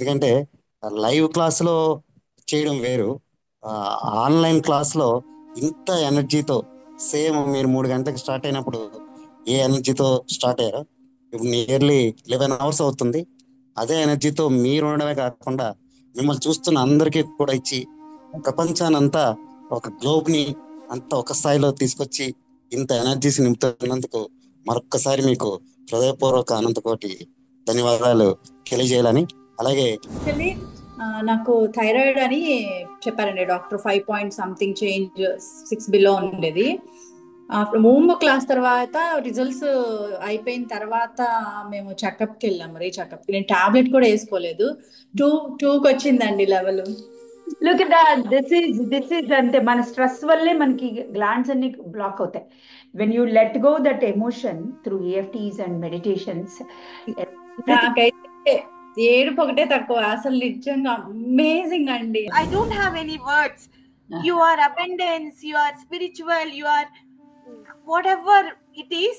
ఎందుకంటే లైవ్ క్లాస్లో చేయడం వేరు. ఆ, ఆన్లైన్ క్లాస్లో ఇంత ఎనర్జీతో సేమ్ మీరు 3 గంటలకు స్టార్ట్ అయినప్పుడు ఏ ఎనర్జీతో స్టార్ట్ అయ్యారో ఇప్పుడు నియర్లీ 11 అవర్స్ అవుతుంది. అదే ఎనర్జీతో మీరు ఉండడమే కాకుండా మిమ్మల్ని చూస్తున్న అందరికీ కూడా ఇచ్చి ప్రపంచానంతా ఒక గ్లోబ్ని అంతా ఒక స్థాయిలో తీసుకొచ్చి ఇంత ఎనర్జీస్ నింపుతున్నందుకు మరొక్కసారి మీకు హృదయపూర్వక అనంతకోటి ధన్యవాదాలు తెలియజేయాలని. అలాగే యాక్చువల్లీ నాకు థైరాయిడ్ అని చెప్పారండి doctor. 5 point something change 6 below ఉండేది. మూంబో క్లాస్ తర్వాత రిజల్ట్స్ అయిపోయిన తర్వాత మేము చెకప్కి వెళ్ళాము, రీచెకప్. నేను టాబ్లెట్ కూడా వేసుకోలేదు. 2కి వచ్చిందండి level. Look at that. This is అంటే మన స్ట్రెస్ వల్లే మనకి గ్లాండ్స్ అన్ని బ్లాక్ అవుతాయి. When you let go that emotion through EFTs and meditations. నాకైతే ఏడుపు ఒకటే తక్కువ. అసలు నిజంగా అమేజింగ్ అండి. I don't have any words. You are abundance, you are spiritual, you are whatever it is.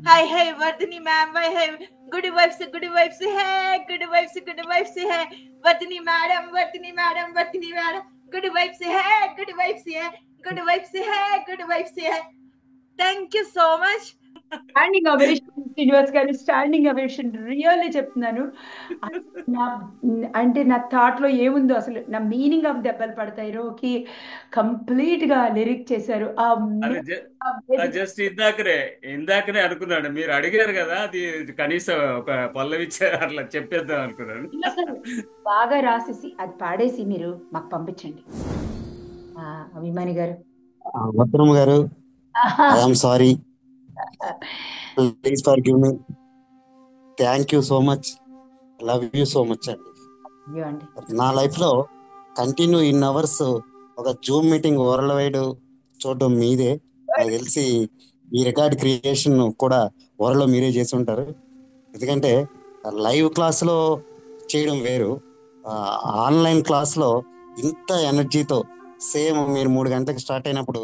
Hi, Vardhini ma'am, hey, good vibes, hey, good vibes, hey, Vardhini madam, good vibes, hey, good vibes, hey. Thank you so much. Standing aviation Srinivas గారు, standing aviation. Really చెప్తున్నాను. అంటే నా thought లో ఏముందో అసలు నా meaning of దెబ్బలు పడతాయిరోకి complete గా లిరిక్ చేశారు. జస్ట్ ఇందాకనే అనుకున్నాడు, మీరు అడిగారు కదా, అది కనీసం ఒక పల్లవిచ్చే అట్లా చెప్పేద్దాం అనుకున్నాను. బాగా రాసేసి అది పాడేసి మీరు మాకు పంపించండి. అభిమాని గారు, భద్రమ్మ గారు, I'm sorry, please forgive me. Thank you so much, love you so much అండి. నా లైఫ్ లో కంటిన్యూ ఇన్ అవర్స్ ఒక జూమ్ మీటింగ్ వరల్డ్ వైడ్ చూడడం మీదే. నాకు తెలిసి ఈ రికార్డ్ క్రియేషన్ కూడా వరల్డ్ లో మీరే చేసి ఉంటారు. ఎందుకంటే లైవ్ క్లాస్లో చేయడం వేరు, ఆన్లైన్ క్లాస్లో ఇంత ఎనర్జీతో సేమ్ మీరు 3 గంటలకు స్టార్ట్ అయినప్పుడు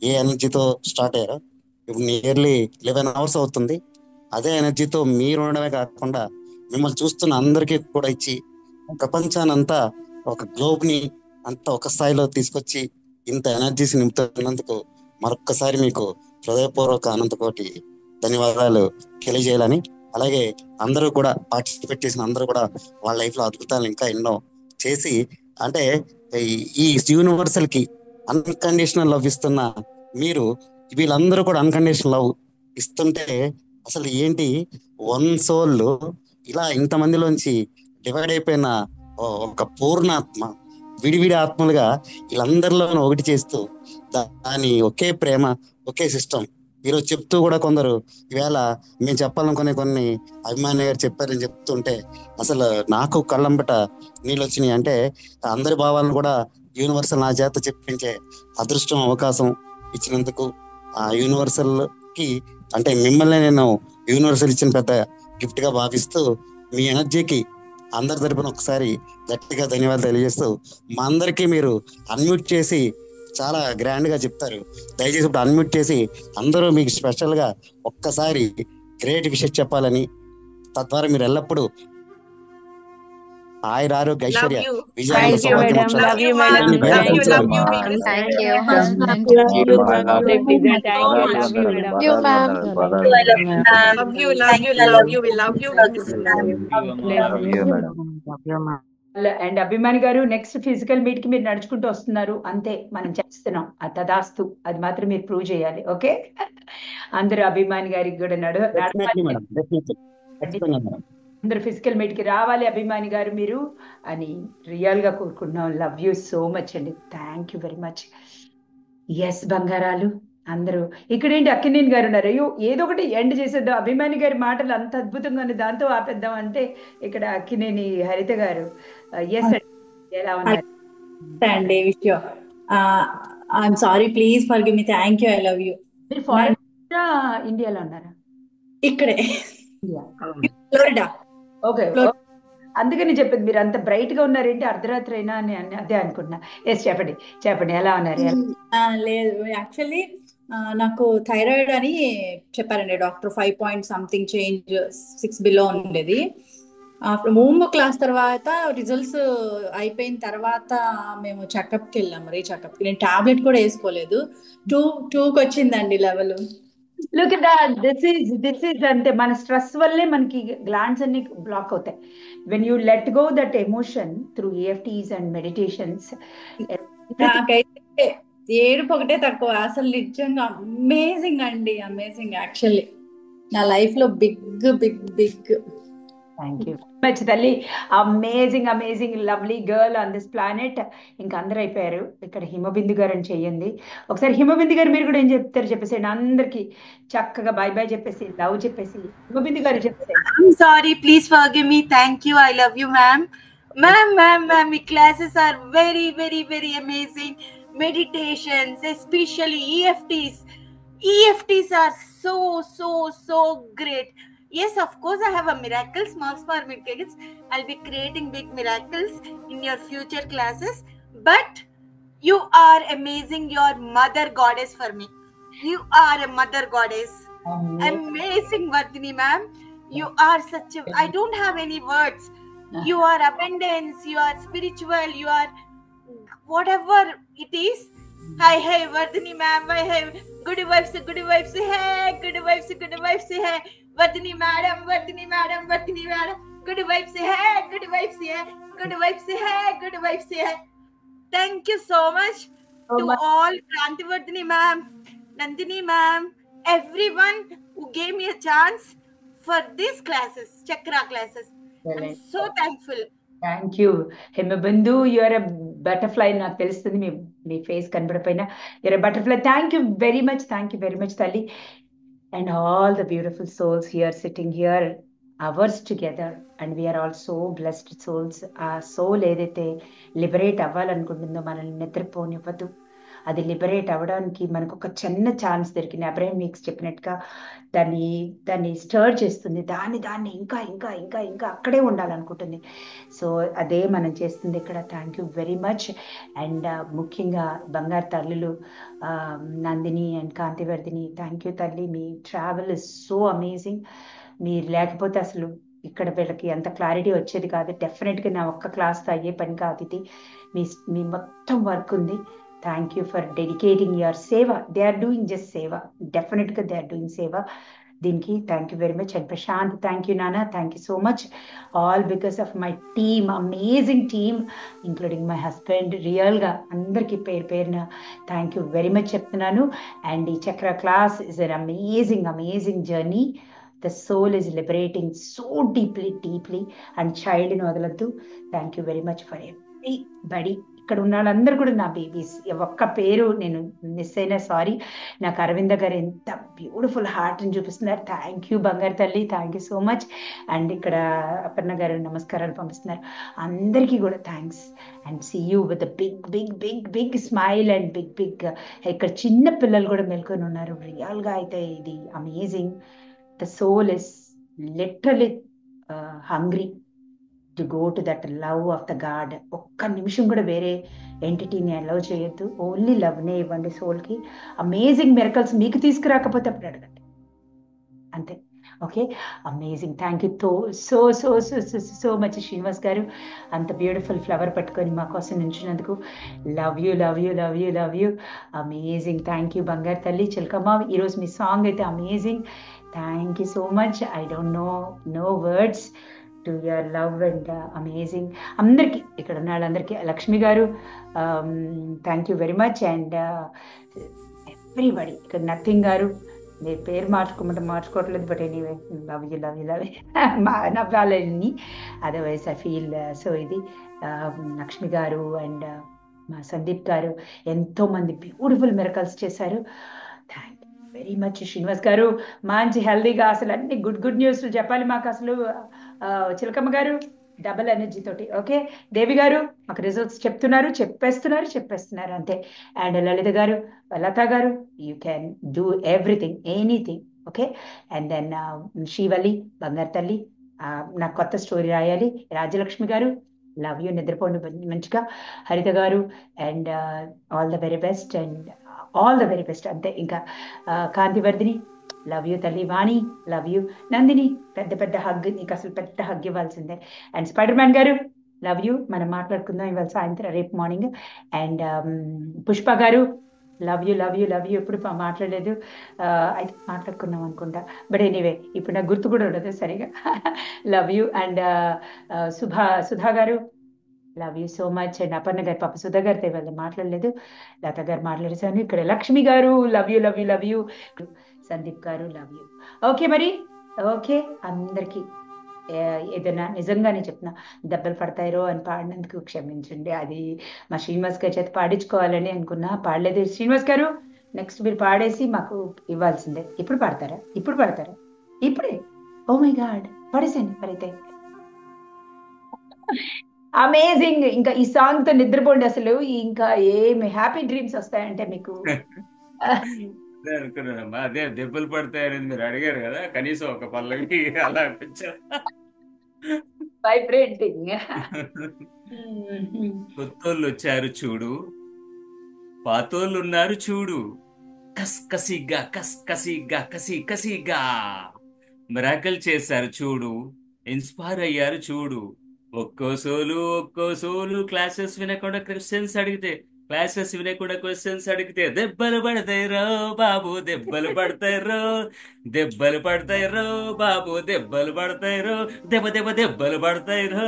ఏ ఎనర్జీతో స్టార్ట్ అయ్యారో ఇప్పుడు నియర్లీ 11 అవర్స్ అవుతుంది. అదే ఎనర్జీతో మీరు ఉండడమే కాకుండా మిమ్మల్ని చూస్తున్న అందరికీ కూడా ఇచ్చి ప్రపంచానంతా ఒక గ్లోబ్ని అంతా ఒక స్థాయిలో తీసుకొచ్చి ఇంత ఎనర్జీస్ నింపుతున్నందుకు మరొక్కసారి మీకు హృదయపూర్వక అనంతకోటి ధన్యవాదాలు తెలియజేయాలని. అలాగే అందరూ కూడా పార్టిసిపేట్ చేసిన అందరూ కూడా వాళ్ళ లైఫ్లో అద్భుతాలు ఇంకా ఎన్నో చేసి, అంటే ఈ యూనివర్సల్ కి అన్కండిషనల్ లవ్ ఇస్తున్న మీరు, వీళ్ళందరూ కూడా అన్కండిషనల్ లవ్ ఇస్తుంటే అసలు ఏంటి, వన్ సోల్ ఇలా ఇంతమందిలోంచి డివైడ్ అయిపోయిన ఒక పూర్ణాత్మ విడివిడి ఆత్మలుగా వీళ్ళందరిలోనూ ఒకటి చేస్తూ దాని ఒకే ప్రేమ, ఒకే సిస్టమ్ ఈరోజు చెప్తూ కూడా కొందరు ఈవేళ మేము చెప్పాలనుకునే కొన్ని అభిమాని గారు చెప్పారని చెప్తుంటే అసలు నాకు కళ్ళంబట నీళ్ళు వచ్చినాయి. అంటే అందరి భావాలను కూడా యూనివర్సల్ నా చేత చెప్పించే అదృష్టం, అవకాశం ఇచ్చినందుకు ఆ యూనివర్సల్ కి, అంటే మిమ్మల్ని నేను యూనివర్సల్ ఇచ్చిన పెద్ద గిఫ్ట్ గా భావిస్తూ మీ ఎనర్జీకి అందరి తరపున ఒకసారి గట్టిగా ధన్యవాదాలు తెలియజేస్తూ, మా అందరికీ మీరు అన్మ్యూట్ చేసి చాలా గ్రాండ్ గా చెప్తారు, దయచేసి ఇప్పుడు అన్మ్యూట్ చేసి అందరూ మీకు స్పెషల్ గా ఒక్కసారి గ్రేట్ విషయం చెప్పాలని, తద్వారా మీరు ఎల్లప్పుడూ ఆయురారోగ్య ఐశ్వర్య విజయాలు అండ్ అభిమాని గారు, నెక్స్ట్ ఫిజికల్ మీట్ కి మీరు నడుచుకుంటూ వస్తున్నారు అంతే, మనం చేస్తున్నాం తదాస్తు, అది మాత్రం మీరు ప్రూవ్ చేయాలి. ఓకే, అందరూ అభిమాని గారికి కూడా అందరు ఫిజికల్ మీట్ కి రావాలి అభిమాని గారు మీరు అని రియల్ గా కోరుకుంటున్నాం. లవ్ యూ సో మచ్ అండి, thank you very much. Yes బంగారాలు అందరూ ఇక్కడ ఏంటి, అక్కినేని గారు ఉన్నారు. అయ్యో ఏదో ఒకటి ఎండ్ చేసేద్దాం, అభిమాని గారి మాటలు అంత అద్భుతంగా ఉంది, దాంతో ఆపేద్దాం అంటే ఇక్కడ అక్కినేని హరిత గారు. ఎస్ అండి, ఎలా ఉన్నారు అండి విషయం? I'm sorry, please forgive me. Thank you, I love you. మీరు ఫారెన్ ఇండియాలో ఉన్నారా? ఇక్కడే, ఫ్లోరిడా. ఓకే, అందుకని చెప్పింది మీరు అంత బ్రైట్ గా ఉన్నారేంటి అర్ధరాత్రి అయినా అని అదే అనుకుంటున్నా. ఎస్ చెప్పండి చెప్పండి, ఎలా ఉన్నారు? లేదు, యాక్చువల్లీ నాకు థైరాయిడ్ అని చెప్పారండి doctor. 5 point something change 6 below ఉండేది. ఆఫ్టర్ మూంబో క్లాస్ తర్వాత రిజల్ట్స్ అయిపోయిన తర్వాత మేము చెకప్కి వెళ్ళాము, రీచెకప్. నేను టాబ్లెట్ కూడా వేసుకోలేదు. 2కి వచ్చిందండి level. Look at that. This is అంటే మన స్ట్రెస్ వల్లే మనకి గ్లాండ్స్ అన్ని బ్లాక్ అవుతాయి. When you let go that emotion through EFTs and meditations. నాకైతే ఏడుపు ఒకటే తక్కువ. అసలు నిజంగా అమేజింగ్ అండి, అమేజింగ్. యాక్చువల్లీ నా లైఫ్ లో big big big. Thank you much తల్లి. Amazing amazing lovely girl on this planet. ఇంకా అందరూ అయిపోయారు. ఇక్కడ హిమబిందు గారు అని చెయ్యండి ఒకసారి. హిమబిందు గారు మీరు కూడా ఏం చెప్తారు చెప్పేసేయండి. అందరికి చక్కగా బై బై చెప్పేసి లవ్ చెప్పేసి హిమబిందు గారు చెప్పేసేయండి. I'm sorry, please forgive me. Thank you. I love you, ma'am. Ma'am, your classes are very, very, very amazing. Meditations, especially EFTs. EFTs are so great. Yes, of course, I have a miracle, small miracles. I'll be creating big miracles in your future classes. But you are amazing. Your mother goddess for me. You are a mother goddess. Amazing, Vardhini ma'am. You are such a, I don't have any words. You are abundance, you are spiritual, you are whatever it is. Hi Vardhini ma'am, hi good vibes, hey, good vibes, good vibes, hey Vardhini madam, Vardhini madam, Vardhini madam, good vibes, hey, good vibes, hey, good vibes, hey, good vibes, hey. Thank you so much to all Kranti Vardhini ma'am, Nandini ma'am, everyone who gave me a chance for these classes, Chakra classes. I'm so thankful. Thank you Himabindu. You're a butterfly. నాకు తెలుస్తుంది మీ face కనబడిపోయినా you're a butterfly. Thank you very much తల్లి. And all the beautiful souls here sitting here hours together. And we're all so blessed souls. ఆ soul ఏదైతే liberate అవ్వాలనుకుంటుందో మనల్ని నిద్రపోనివ్వదు. అది లిబరేట్ అవ్వడానికి మనకు ఒక చిన్న ఛాన్స్ దొరికింది. అబ్రహం మీక్స్ చెప్పినట్టుగా దాన్ని స్టర్ చేస్తుంది. దాన్ని ఇంకా అక్కడే ఉండాలనుకుంటుంది. సో అదే మనం చేస్తుంది ఇక్కడ. Thank you very much. And ముఖ్యంగా బంగారు తల్లులు Nandini and Kantivardhini, thank you తల్లి. మీ ట్రావెల్ ఇస్ సో అమేజింగ్. మీరు లేకపోతే అసలు ఇక్కడ వీళ్ళకి అంత క్లారిటీ వచ్చేది కాదు. డెఫినెట్గా నా ఒక్క క్లాస్తో అయ్యే పని కాదు ఇది. మీ మొత్తం వర్క్ ఉంది. Thank you for dedicating your seva. They are doing just seva. డెఫినెట్గా దే ఆర్ డూయింగ్ సేవ. దీనికి thank you very much. And Prashant, thank you నాన్న, thank you so much. All because of my team, amazing team, including my husband. రియల్గా అందరికీ పేరున thank you very much చెప్తున్నాను. And ఈ chakra class is an amazing journey. The soul is liberating so deeply. And childని వదలద్దు. Thank you very much for everybody. ఇక్కడ ఉన్న వాళ్ళందరూ కూడా నా బేబీస్. ఒక్క పేరు నేను మిస్ అయినా సారీ. నాకు అరవింద గారు ఎంత బ్యూటిఫుల్ హార్ట్ని చూపిస్తున్నారు. థ్యాంక్ యూ బంగారు తల్లి, thank you so much. And ఇక్కడ అపర్ణ గారు నమస్కారాలు పంపిస్తున్నారు. అందరికీ కూడా thanks. And see you with big smile and big. ఇక్కడ చిన్న పిల్లలు కూడా మెల్కొని ఉన్నారు. రియల్గా అయితే ఇది amazing. The soul is literally hungry to go to that love of the God. ఒక్క నిమిషం కూడా వేరే ఎంటిటీని అలౌ చేయొద్దు. ఓన్లీ లవ్నే ఇవ్వండి సోల్కి. అమేజింగ్ మిరకల్స్ మీకు తీసుకురాకపోతే అప్పుడు అడగండి. అంతే. Okay, amazing. Thank you so much Srinivas garu. అంత బ్యూటిఫుల్ ఫ్లవర్ పట్టుకొని మా కోసం నించున్నందుకు love you. Amazing. Thank you బంగారు తల్లి. చిలకమ్మ, ఈరోజు మీ సాంగ్ అయితే amazing. Thank you so much. I don't know words to your love and amazing. అందరికీ ఇక్కడ ఉన్న వాళ్ళందరికీ, Lakshmi garu thank you very much. And everybody, ఇక్కడ నథింగ్ గారు, మీరు పేరు మార్చుకోవట్లేదు. బట్ ఎనీవే లవ్ యూ నవ్వాలని. అదర్వైజ్ ఐ ఫీల్ సో ఇది లక్ష్మి గారు అండ్ మా సందీప్ గారు ఎంతోమంది బ్యూటిఫుల్ మిరకల్స్ చేశారు. Thank you very much. Srinivas గారు మంచి హెల్దీగా అసలు అన్ని గుడ్ న్యూస్లు చెప్పాలి మాకు అసలు. చిలకమ్మ గారు డబల్ ఎనర్జీ తోటి. ఓకే, దేవి గారు మాకు రిజల్ట్స్ చెప్పేస్తున్నారు అంతే. అండ్ లత గారు you can do everything, anything. Okay. And then Srivalli, బంగారు తల్లి, నాకు కొత్త స్టోరీ రాయాలి. రాజ్యలక్ష్మి గారు లవ్ యూ, నిద్రపోండి మంచిగా. హరిత గారు and all the very best అంతే. ఇంకా కాంతివర్ధిని లవ్ యూ తల్లి. వాణి లవ్ యూ. నందిని పెద్ద పెద్ద హగ్, నీకు అసలు పెద్ద హగ్ ఇవ్వాల్సిందే. అండ్ స్పైడర్ మ్యాన్ గారు లవ్ యూ. మనం మాట్లాడుకుందాం ఇవాళ సాయంత్రం, రేపు మార్నింగ్. అండ్ పుష్ప గారు love you love you love you. ఎప్పుడు మాట్లాడలేదు, అయితే మాట్లాడుకున్నాం అనుకుంటా. బట్ ఎనీవే ఇప్పుడు నాకు గుర్తు కూడా ఉండదు సరిగా. Love you. అండ్ సుధా గారు love you so much. And Aparna గారు, పాప సుధా గారితో ఇవాళ మాట్లాడలేదు, లత గారు మాట్లాడేశాను. ఇక్కడ లక్ష్మి గారు love you love you love you. Sandeep గారు లవ్ యూ. ఓకే మరి, ఓకే అందరికి ఏదైనా నిజంగానే చెప్తున్నా, దెబ్బలు పడతాయిరో అని పాడినందుకు క్షమించండి. అది మా శ్రీనివాస్ గారి చేత పాడించుకోవాలని అనుకున్నా, పాడలేదు. శ్రీనివాస్ గారు నెక్స్ట్ మీరు పాడేసి మాకు ఇవ్వాల్సిందే. ఇప్పుడు పాడతారా? ఇప్పుడు పాడతారా? ఇప్పుడే? ఓ మై గాడ్, పాడేసండి మరైతే. అమేజింగ్. ఇంకా ఈ సాంగ్ తో నిద్రపోండి అసలు. ఇంకా ఏమి హ్యాపీ డ్రీమ్స్ వస్తాయంటే మీకు. అదే అనుకున్నానమ్మా, అదే దెబ్బలు పడతాయని మీరు అడిగారు కదా, కనీసం ఒక పల్లవి అలా అనిపించారు. వైబ్రేటింగ్. కొత్తోళ్ళు వచ్చారు చూడు, పాతోళ్ళు ఉన్నారు చూడు, కస్ కసిగా కస్ కసిగా కసి కసిగా మిరాకల్ చేశారు చూడు, ఇన్స్పైర్ అయ్యారు చూడు. ఒక్కో సోలు క్లాసెస్ వినకుండా క్వశ్చన్స్ అడిగితే, దెబ్బలు పడతాయి రో బాబు, దెబ్బలు పడతాయి రో, దెబ్బలు పడతాయి రో బాబు, దెబ్బలు పడతాయి రో, దెబ్బలు పడతాయి రో.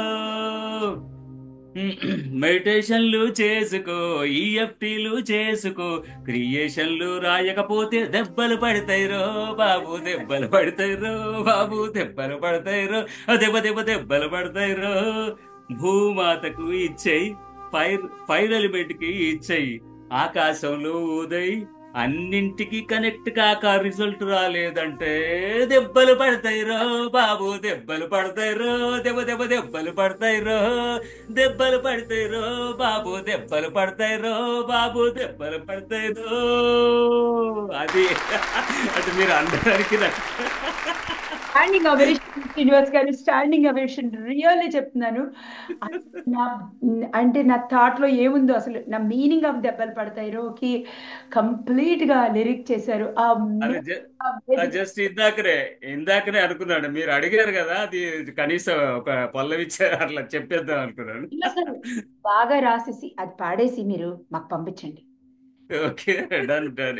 మెడిటేషన్లు చేసుకో, ఈఎఫ్టీలు చేసుకో, క్రియేషన్లు రాయకపోతే దెబ్బలు పడతాయి రో బాబు, దెబ్బలు పడతాయి రో బాబు, దెబ్బలు పడతాయి రో, దెబ్బలు పడతాయి రో. భూమాతకు ఇచ్చేయి, ఫైర్ ఎలిమెంట్ కి ఇచ్చేయి, ఆకాశంలో ఊదై అన్నింటికి కనెక్ట్ కాక రిజల్ట్ రాలేదంటే దెబ్బలు పడతాయి రో బాబు, దెబ్బలు పడతాయి రో, దెబ్బలు పడతాయి రో, దెబ్బలు పడతాయి రో బాబు, దెబ్బలు పడతాయి రో బాబు, దెబ్బలు పడతాయి రో. అది అంటే మీరు అందరికి స్టాండింగ్ అవేషన్ శ్రీనివాస్ గారు, స్టాండింగ్ అవేషన్. రియల్లీ చెప్తున్నాను. అంటే నా థాట్ లో ఏముందో అసలు, నా మీనింగ్ ఆఫ్ దెబ్బలు పడతాయి రోకి కంప్లీట్ గా లిరిక్ చేశారు. జస్ట్ ఇందాకనే అనుకున్నాడు, మీరు అడిగారు కదా, అది కనీసం ఒక పల్లవి అట్లా చెప్పేద్దాం అనుకున్నాను. బాగా రాసేసి అది పాడేసి మీరు మాకు పంపించండి. Okay, done done.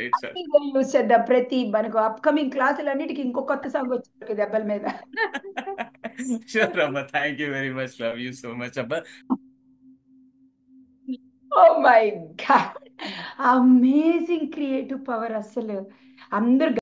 యూజ్ చేద్దాం. ప్రతి మనకు అప్కమింగ్ క్లాసులు అన్నిటికీ ఇంకో కొత్త సాంగ్ వచ్చి దెబ్బల మీద. షూర్ అమ్మా, thank you very much, love you so much అబ్బా. Oh my God, amazing creative power అసలు. అందరు